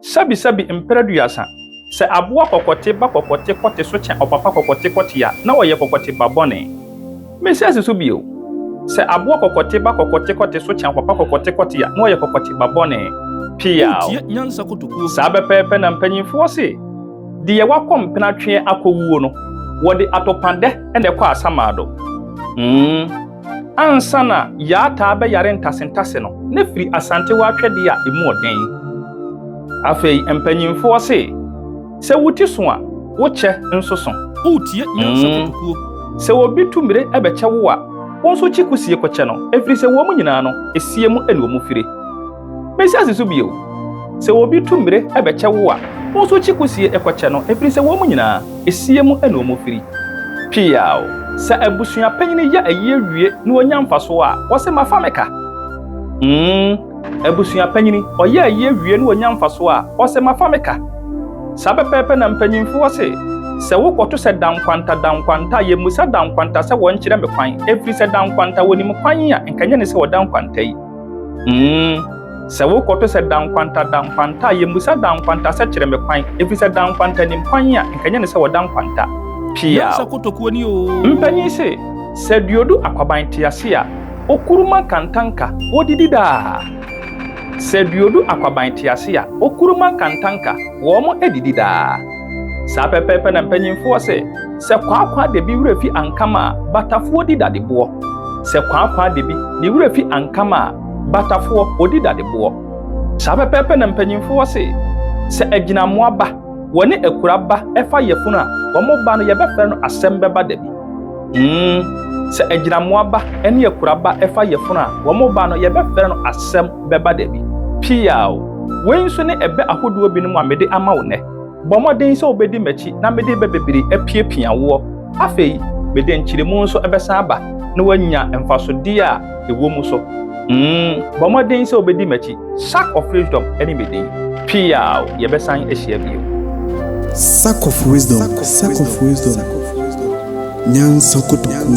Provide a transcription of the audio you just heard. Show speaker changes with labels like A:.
A: Sabi impeduasa. Se aboa kokote ba kokote kote so chen opapa kokote kote ya na oye kokote ba bone. Me se aseso bio. Se aboa kokote ba kokote kote so chen opapa kokote kote ya na oye kokote ba bone. Pia.
B: Nyansa kotokuo.
A: Sabe pepe na mpanyimfo se. Di ye wakom penatwe akowuo no. Wode atopande ene kwa asamado. Ansana ya ta be yare ntasentase no. Ne firi asante wa twede ya emu oden. Afei mpanyimfo se. Se wuti so a wo che nso so.
B: Utie nyansa kotokuo.
A: Se obi tumire ebeche wo a wonso chikusie koche no efiri se wo mu nyina no esie mu ene omu fire. Mesi aseso bio. Se obi tumire ebeche wo a wonso chikusie ekoche no efiri se wo mu nyina esie mu ene omu fire. Piao se abusua panyine ya aye wie na onya mfaso a wo se mafameka. Abusua panyine oye aye wie na onya mfaso a wo se mafameka. Sabe pepe na mpanyimfo se wo koto se dankwanta ye musa dankwanta se won kire me kwan efiri se dankwanta woni mu kwan ya enkanye ne se wo dankwanta yi se wo koto se dankwanta ye musa dankwanta se kire me kwan efiri se dankwanta ni kwan ya enkanye ne se wo dankwanta pia
B: nyansa kotokuo ni o
A: mpanyi se diodu akwaban tiase a okuruma kantanka odidida. Se diodu akwaban tiase a okuruma kantanka wo mo edidida. Sa pepe na mpanyimfo se kwakwa de bi wura fi ankama batafuo di dadebo. Se kwakwa de bi ni wura fi ankama batafuo odi dadebo. Sa pepe na mpanyimfo se aginamoa ba woni ekuraba efa yefunu a wo mo ba no ye befa no asem beba da bi. Se aginamoa ba ene ekuraba efa yefunu a wo mo ba no ye befa no asem beba da bi. Piao wenso ne ebe ahodo bi no mu amede ama wo ne. Bomoden se obedi machi na mede bebebiri apiapia wo afei mede nchiremu nso ebesa aba na wanya emfasode a ewo mu so bomoden se obedi machi sack of wisdom any mede pia yebesan ehia bio
C: sack of wisdom nyansa kotoku